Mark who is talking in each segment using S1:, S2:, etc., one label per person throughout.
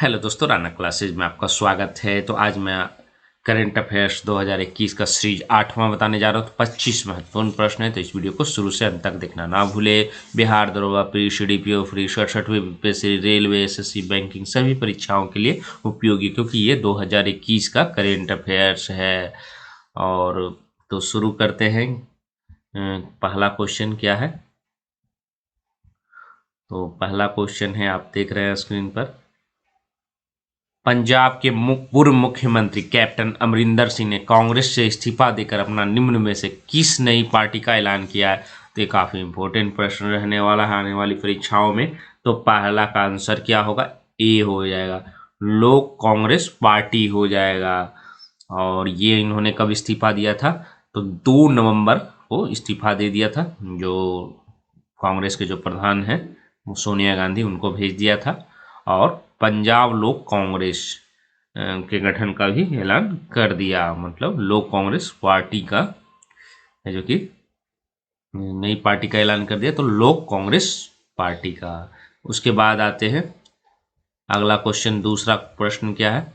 S1: Hello दोस्तों, Rana classes में आपका स्वागत है। तो आज मैं करंट अफेयर्स 2021 का सीरीज 8वां बताने जा रहा हूँ। तो 25 महत्वपूर्ण प्रश्न है, तो इस वीडियो को शुरू से अंत तक देखना ना भूले। बिहार दरोगा प्री, सीडीपीओ फ्री, 67वीं बीपीएससी, रेलवे, एसएससी, बैंकिंग सभी परीक्षाओं के लिए उपयोगी, क्योंकि ये 2021 का करंट अफेयर्स है। और तो शुरू करते हैं। पहला क्वेश्चन क्या है? तो पहला क्वेश्चन है, आप देख रहे हैं स्क्रीन पर। पंजाब के पूर्व मुख्यमंत्री कैप्टन अमरिंदर सिंह ने कांग्रेस से इस्तीफा देकर अपना निम्न में से किस नई पार्टी का ऐलान किया है? तो ये काफी इंपॉर्टेंट प्रश्न रहने वाला है आने वाली परीक्षाओं में। तो पहला का आंसर क्या होगा? ए हो जाएगा, लोक कांग्रेस पार्टी हो जाएगा। और ये इन्होंने कब इस्तीफा दिया था? तो 2 नवंबर को इस्तीफा दे दिया था। जो कांग्रेस के जो प्रधान हैं वो सोनिया गांधी, उनको भेज दिया था। और पंजाब लोक कांग्रेस के गठन का भी ऐलान कर दिया, मतलब लोक कांग्रेस पार्टी का है, जो कि नई पार्टी का ऐलान कर दिया, तो लोक कांग्रेस पार्टी का। उसके बाद आते हैं अगला क्वेश्चन। दूसरा प्रश्न क्या है?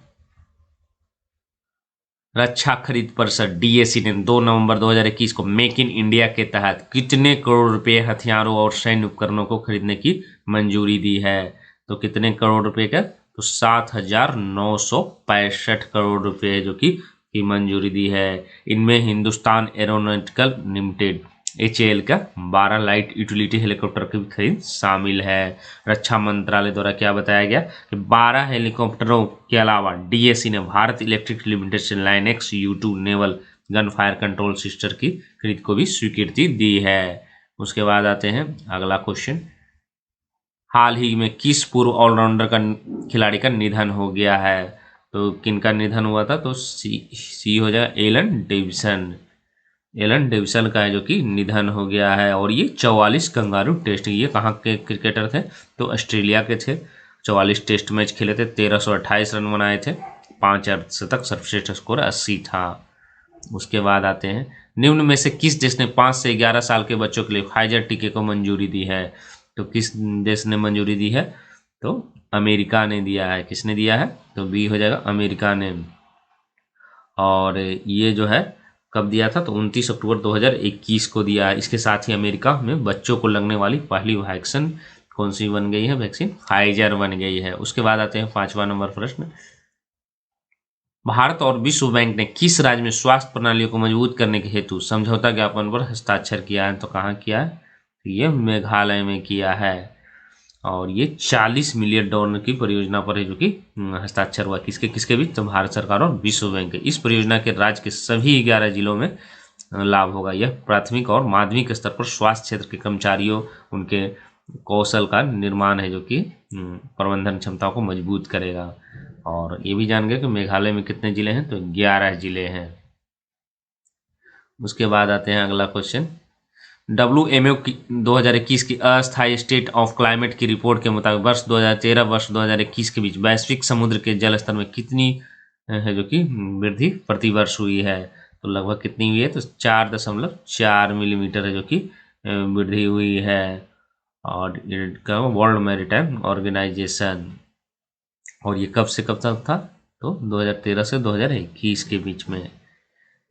S1: रक्षा खरीद परिषद डीएसी ने 2 नवंबर 2021 को मेक इन इंडिया के तहत कितने करोड़ रुपए हथियारों और सैन्य उपकरणों को खरीदने की मंजूरी दी है? तो कितने करोड़ रुपए का? तो 7,965 करोड़ रुपए जो की मंजूरी दी है। इनमें हिंदुस्तान एरोनॉटिकल लिमिटेड एचएएल का 12 लाइट यूटिलिटी हेलीकॉप्टर की भी खरीद शामिल है। रक्षा मंत्रालय द्वारा क्या बताया गया कि 12 हेलीकॉप्टरों के अलावा डीएसी ने भारत इलेक्ट्रिक लिमिटेड से line x U2 naval gun fire control system की खरीद को भी स्वीकृति दी है। उसके बाद आते हैं अगला क्वेश्चन। हाल ही में किस पूर्व ऑलराउंडर का खिलाड़ी का निधन हो गया है? तो किनका निधन हुआ था? तो सी हो जाएगा, एलन डेविसन। एलन डेविसन का है जो कि निधन हो गया है। और ये 44 कंगारू टेस्ट, ये कहाँ के क्रिकेटर थे? तो ऑस्ट्रेलिया के थे। 44 टेस्ट मैच खेले थे, 1328 रन बनाए थे, 5 अर्धशतक, सर्वश्रेष्ठ स्कोर 80 था। उसके बाद आते हैं, निम्न में से किस देश ने 5 से 11 साल के बच्चों के लिए फाइजर टीके को मंजूरी दी है? तो किस देश ने मंजूरी दी है? तो अमेरिका ने दिया है। किसने दिया है? तो बी हो जाएगा, अमेरिका ने। और ये जो है कब दिया था? तो 29 अक्टूबर 2021 को दिया है। इसके साथ ही अमेरिका में बच्चों को लगने वाली पहली वैक्सीन कौन सी बन गई है? वैक्सीन फाइजर बन गई है। उसके बाद आते हैं 5वां नंबर प्रश्न। भारत और विश्व बैंक ने किस राज्य में स्वास्थ्य प्रणालियों को मजबूत करने के हेतु समझौता ज्ञापन पर हस्ताक्षर किया है? तो कहाँ किया है? तो ये मेघालय में किया है। और ये 40 मिलियन डॉलर की परियोजना पर है, जो कि हस्ताक्षर हुआ। किसके किसके बीच? तो भारत सरकार और विश्व बैंक के। इस परियोजना के राज्य के सभी 11 जिलों में लाभ होगा। यह प्राथमिक और माध्यमिक स्तर पर स्वास्थ्य क्षेत्र के कर्मचारियों, उनके कौशल का निर्माण है, जो कि प्रबंधन क्षमता को मजबूत करेगा। और ये भी जान गए कि मेघालय में कितने जिले हैं? तो 11 जिले हैं। उसके बाद आते हैं अगला क्वेश्चन। WMO की 2021 की अस्थायी स्टेट ऑफ क्लाइमेट की रिपोर्ट के मुताबिक वर्ष 2013 वर्ष 2021 के बीच वैश्विक समुद्र के जल स्तर में कितनी है जो कि वृद्धि प्रति वर्ष हुई है? तो लगभग कितनी हुई है? तो 4.4 मिलीमीटर है जो कि वृद्धि हुई है। और इसका वर्ल्ड मैरीटाइम ऑर्गेनाइजेशन। और ये कब से कब तक था? तो 2013 से 2021 के बीच में।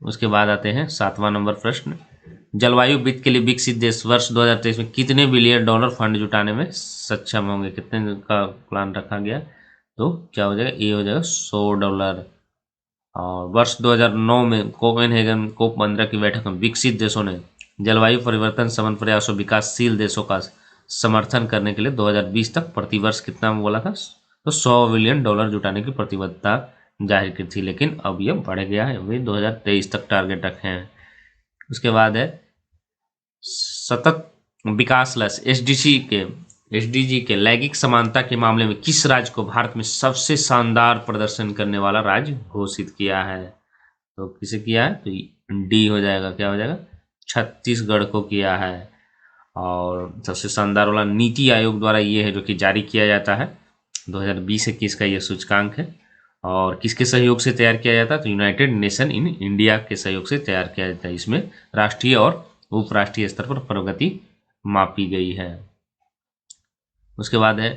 S1: उसके बाद आते हैं 7वां नंबर प्रश्न। जलवायु वित्त के लिए विकसित देश वर्ष 2023 में कितने बिलियन डॉलर फंड जुटाने में सक्षम होंगे? कितने का प्लान रखा गया? तो क्या हो जाएगा? ये हो जाएगा $100। और वर्ष 2009 में कोपेनहेगन COP15 की बैठक में विकसित देशों ने जलवायु परिवर्तन समन प्रयासों विकासशील देशों का समर्थन करने के लिए 2020 तक प्रतिवर्ष कितना बोला था? तो $100 बिलियन जुटाने की प्रतिबद्धता जाहिर की थी। लेकिन अब यह बढ़ गया है, अभी 2023 तक टारगेट रखे हैं। उसके बाद है सतत विकास लक्ष्य एसडीजी के लैंगिक समानता के मामले में किस राज्य को भारत में सबसे शानदार प्रदर्शन करने वाला राज्य घोषित किया है? तो किसे किया है? तो डी हो जाएगा, क्या हो जाएगा? छत्तीसगढ़ को किया है। और सबसे शानदार वाला नीति आयोग द्वारा ये है जो कि जारी किया जाता है। 2020-21 का ये सूचकांक है। और किसके सहयोग से तैयार किया जाता है? तो यूनाइटेड नेशन इन इंडिया के सहयोग से तैयार किया जाता है। इसमें राष्ट्रीय और उपराष्ट्रीय स्तर पर प्रगति मापी गई है। उसके बाद है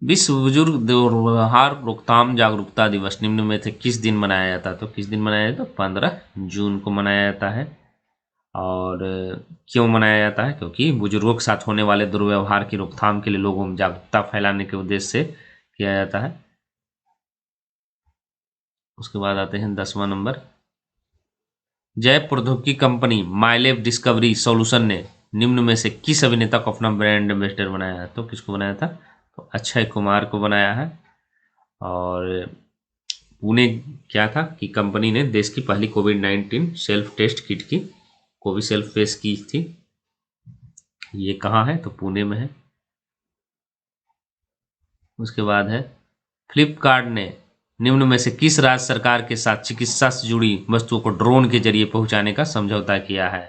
S1: विश्व बुजुर्ग दुर्व्यवहार रोकथाम जागरूकता दिवस निम्न में से किस दिन मनाया जाता है? तो किस दिन मनाया जाता है? 15 जून को मनाया जाता है। और क्यों मनाया जाता है? क्योंकि बुजुर्गों के साथ होने वाले दुर्व्यवहार की रोकथाम के लिए लोगों में जागरूकता फैलाने के उद्देश्य से किया जाता है। उसके बाद आते हैं 10वां नंबर। जैव प्रौद्योगिकी कंपनी माइलेव डिस्कवरी सॉल्यूशन ने निम्न में से किस अभिनेता को अपना ब्रांड एम्बेसडर बनाया है? तो किसको बनाया था? तो अक्षय कुमार को बनाया है। और पुणे क्या था कि कंपनी ने देश की पहली कोविड-19 सेल्फ टेस्ट किट की कोविशील्ड फेस की थी। ये कहाँ है? तो पुणे में है। उसके बाद है फ्लिपकार्ट ने निम्न में से किस राज्य सरकार के साथ चिकित्सा से जुड़ी वस्तुओं को ड्रोन के जरिए पहुंचाने का समझौता किया है?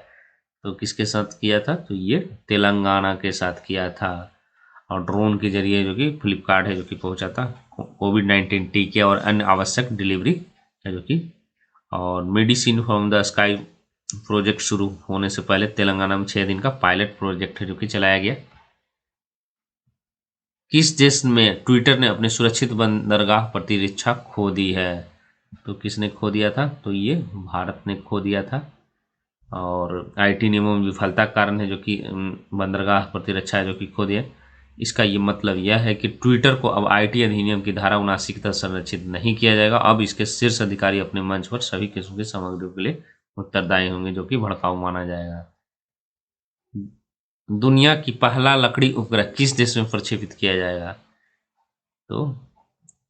S1: तो किसके साथ किया था? तो ये तेलंगाना के साथ किया था। और ड्रोन के जरिए जो कि फ्लिपकार्ट है जो कि पहुंचाता कोविड-19 टीके और अन्य आवश्यक डिलीवरी है जो कि। और medicine from the sky project शुरू होने से पहले तेलंगाना में 6 दिन का पायलट प्रोजेक्ट है जो कि चलाया गया। किस देश में ट्विटर ने अपने सुरक्षित बंदरगाह प्रतिरक्षा खो दी है? तो किसने खो दिया था? तो ये भारत ने खो दिया था। और आईटी नियमों में विफलता के कारण है जो कि बंदरगाह प्रतिरक्षा है जो कि खो दिया। इसका ये मतलब यह है कि ट्विटर को अब आईटी अधिनियम की धारा 79 की तहत संरक्षित नहीं किया जाएगा। अब इसके शीर्ष अधिकारी अपने मंच पर सभी किस्म की सामग्रियों के लिए उत्तरदायी होंगे जो कि भड़काऊ माना जाएगा। दुनिया की पहला लकड़ी उपग्रह किस देश में प्रक्षेपित किया जाएगा? तो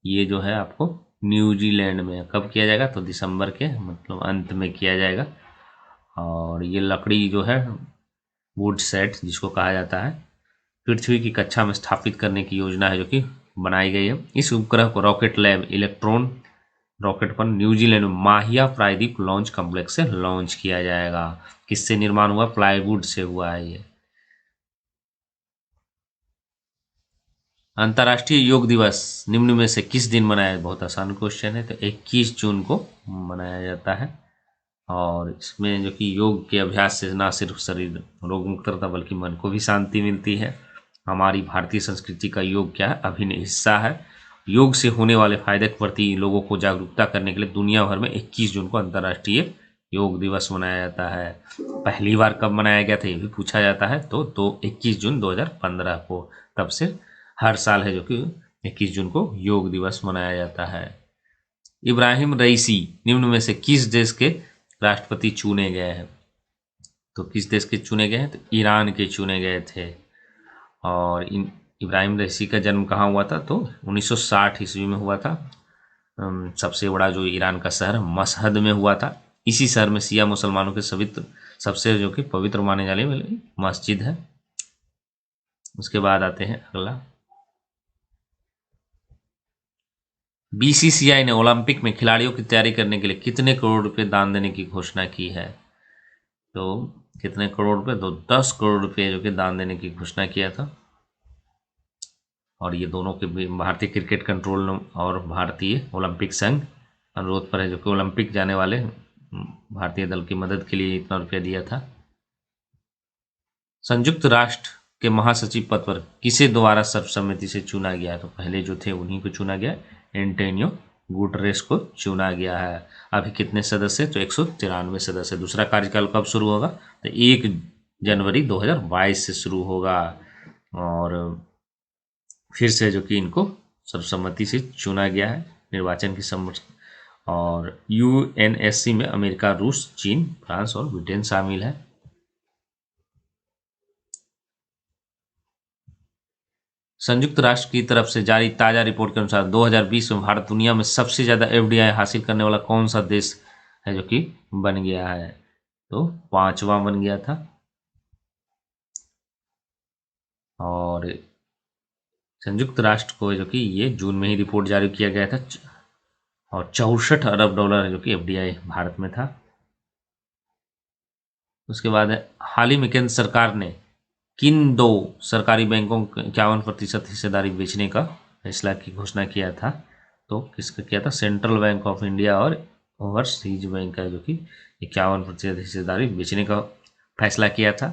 S1: ये जो है आपको न्यूजीलैंड में। कब किया जाएगा? तो दिसंबर के मतलब अंत में किया जाएगा। और ये लकड़ी जो है वुड सेट जिसको कहा जाता है पृथ्वी की कक्षा में स्थापित करने की योजना है जो कि बनाई गई है। इस उपग्रह को रॉकेट लैब इलेक्ट्रॉन रॉकेट पर न्यूजीलैंड में माहिया प्रायद्वीप लॉन्च कॉम्प्लेक्स से लॉन्च किया जाएगा। किससे निर्माण हुआ? प्लाईवुड से हुआ है ये। अंतर्राष्ट्रीय योग दिवस निम्न में से किस दिन मनाया? बहुत आसान क्वेश्चन है। तो 21 जून को मनाया जाता है। और इसमें जो कि योग के अभ्यास से ना सिर्फ शरीर रोग मुक्त रहता बल्कि मन को भी शांति मिलती है। हमारी भारतीय संस्कृति का योग क्या है? अभिन्न हिस्सा है। योग से होने वाले फायदे के प्रति लोगों को जागरूकता करने के लिए दुनिया भर में 21 जून को अंतर्राष्ट्रीय योग दिवस मनाया जाता है। पहली बार कब मनाया गया था ये भी पूछा जाता है। तो 21 जून 2015 को। तब से हर साल है जो कि 21 जून को योग दिवस मनाया जाता है। इब्राहिम रईसी निम्न में से किस देश के राष्ट्रपति चुने गए हैं? तो किस देश के चुने गए हैं? तो ईरान के चुने गए थे। और इब्राहिम रईसी का जन्म कहाँ हुआ था? तो 1960 ईस्वी में हुआ था। सबसे बड़ा जो ईरान का शहर मशहद में हुआ था। इसी शहर में शिया मुसलमानों के सबसे जो कि पवित्र माने जाने वाली मस्जिद है। उसके बाद आते हैं अगला। बीसीसीआई ने ओलंपिक में खिलाड़ियों की तैयारी करने के लिए कितने करोड़ रुपए दान देने की घोषणा की है? तो कितने करोड़ रुपए? तो 10 करोड़ रुपए जो कि दान देने की घोषणा किया था। और ये दोनों के भारतीय क्रिकेट कंट्रोल और भारतीय ओलंपिक संघ अनुरोध पर है जो कि ओलंपिक जाने वाले भारतीय दल की मदद के लिए इतना रुपया दिया था। संयुक्त राष्ट्र के महासचिव पद पर किसे द्वारा सर्वसम्मति से चुना गया? तो पहले जो थे उन्हीं को चुना गया। एंटोनियो गुटरेस को चुना गया है। अभी कितने सदस्य? तो 193 सदस्य। दूसरा कार्यकाल कब शुरू होगा? तो 1 जनवरी 2022 से शुरू होगा। और फिर से जो कि इनको सर्वसम्मति से चुना गया है निर्वाचन की सम्मति। और यूएनएससी में अमेरिका, रूस, चीन, फ्रांस और ब्रिटेन शामिल है। संयुक्त राष्ट्र की तरफ से जारी ताज़ा रिपोर्ट के अनुसार 2020 में भारत दुनिया में सबसे ज़्यादा एफडीआई हासिल करने वाला कौन सा देश है जो कि बन गया है? तो 5वां बन गया था। और संयुक्त राष्ट्र को जो कि ये जून में ही रिपोर्ट जारी किया गया था। और 64 अरब डॉलर जो कि एफडीआई भारत में था। उसके बाद है हाल ही में केंद्र सरकार ने किन 2 सरकारी बैंकों को 51% हिस्सेदारी बेचने का फैसला की घोषणा किया था? तो किसका किया था? सेंट्रल बैंक ऑफ इंडिया और ओवरसीज बैंक का जो कि 51% हिस्सेदारी बेचने का फैसला किया था।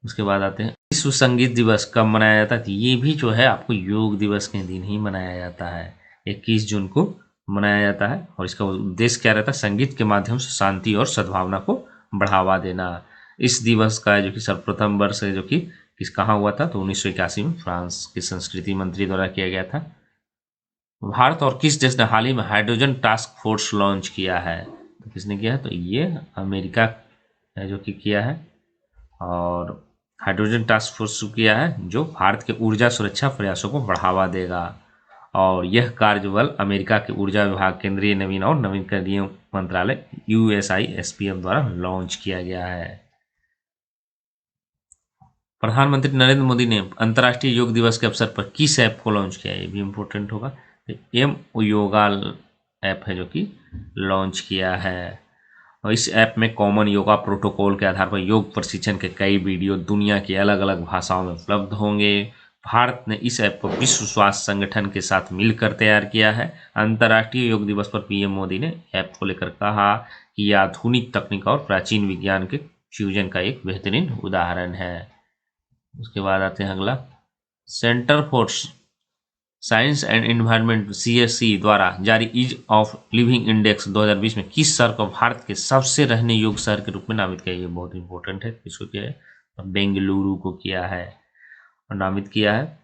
S1: उसके बाद आते हैं विश्व संगीत दिवस कब मनाया जाता है, तो ये भी जो है आपको योग दिवस के दिन ही मनाया जाता है, 21 जून को मनाया जाता है। और इसका उद्देश्य क्या रहता है, संगीत के माध्यम से शांति और सद्भावना को बढ़ावा देना। इस दिवस का जो कि सर्वप्रथम वर्ष है जो कि कहाँ हुआ था, तो 1981 में फ्रांस के संस्कृति मंत्री द्वारा किया गया था। भारत और किस देश ने हाल ही में हाइड्रोजन टास्क फोर्स लॉन्च किया है, तो किसने किया है, तो ये अमेरिका है जो कि किया है। और हाइड्रोजन टास्क फोर्स किया है जो भारत के ऊर्जा सुरक्षा प्रयासों को बढ़ावा देगा। और यह कार्यबल अमेरिका के ऊर्जा विभाग, केंद्रीय नवीन और नवीकरणीय मंत्रालय USISPM द्वारा लॉन्च किया गया है। प्रधानमंत्री नरेंद्र मोदी ने अंतर्राष्ट्रीय योग दिवस के अवसर पर किस ऐप को लॉन्च किया है, ये भी इम्पोर्टेंट होगा। एम योगा ऐप है जो कि लॉन्च किया है। और इस ऐप में कॉमन योगा प्रोटोकॉल के आधार पर योग प्रशिक्षण के कई वीडियो दुनिया की अलग अलग भाषाओं में उपलब्ध होंगे। भारत ने इस ऐप को विश्व स्वास्थ्य संगठन के साथ मिलकर तैयार किया है। अंतर्राष्ट्रीय योग दिवस पर PM मोदी ने ऐप को लेकर कहा कि यह आधुनिक तकनीक और प्राचीन विज्ञान के फ्यूजन का एक बेहतरीन उदाहरण है। उसके बाद आते हैं अगला, centre for science and environment CSE द्वारा जारी ईज ऑफ लिविंग इंडेक्स 2020 में किस शहर को भारत के सबसे रहने योग्य शहर के रूप में नामित किया, ये बहुत इंपॉर्टेंट है। किसको किया है, बेंगलुरु को किया है और नामित किया है।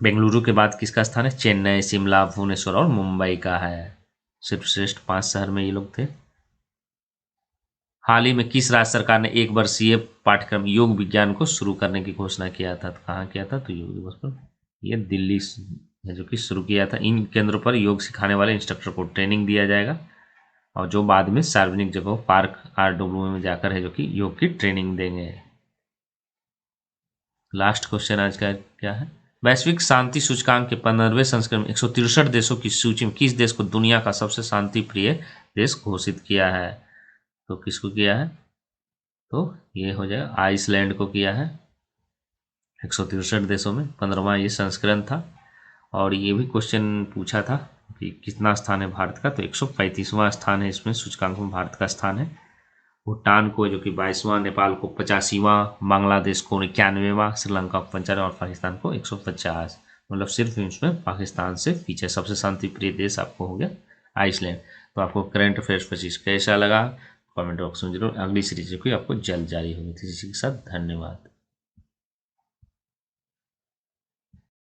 S1: बेंगलुरु के बाद किसका स्थान है, चेन्नई, शिमला, भुवनेश्वर और मुंबई का है। सिर्फ श्रेष्ठ 5 शहर में ये लोग थे। हाल ही में किस राज्य सरकार ने एक वर्षीय पाठ्यक्रम योग विज्ञान को शुरू करने की घोषणा किया था, तो कहाँ किया था, तो योग दिवस पर ये दिल्ली है जो कि शुरू किया था। इन केंद्रों पर योग सिखाने वाले इंस्ट्रक्टर को ट्रेनिंग दिया जाएगा और जो बाद में सार्वजनिक जगहों पार्क RW में जाकर है जो कि योग की ट्रेनिंग देंगे। लास्ट क्वेश्चन आज का क्या है, वैश्विक शांति सूचकांक के 15वें संस्करण में 163 देशों की सूची में किस देश को दुनिया का सबसे शांति प्रिय देश घोषित किया है, तो किसको किया है, तो ये हो जाएगा आइसलैंड को किया है। 163 देशों में 15वां ये संस्करण था। और ये भी क्वेश्चन पूछा था कि कितना स्थान है भारत का, तो 135वां स्थान है इसमें सूचकांक में भारत का स्थान है। भूटान को जो कि 22वां, नेपाल को 85वां, बांग्लादेश को 91वां, श्रीलंका को 55 और पाकिस्तान को 150। मतलब सिर्फ इसमें पाकिस्तान से पीछे। सबसे शांति प्रिय देश आपको हो गया आइसलैंड। तो आपको करंट अफेयर्स 25 कैसा लगा कमेंट बॉक्स में जरूर। अगली सीरीज की आपको जल्द जारी होगी। इसी के साथ धन्यवाद।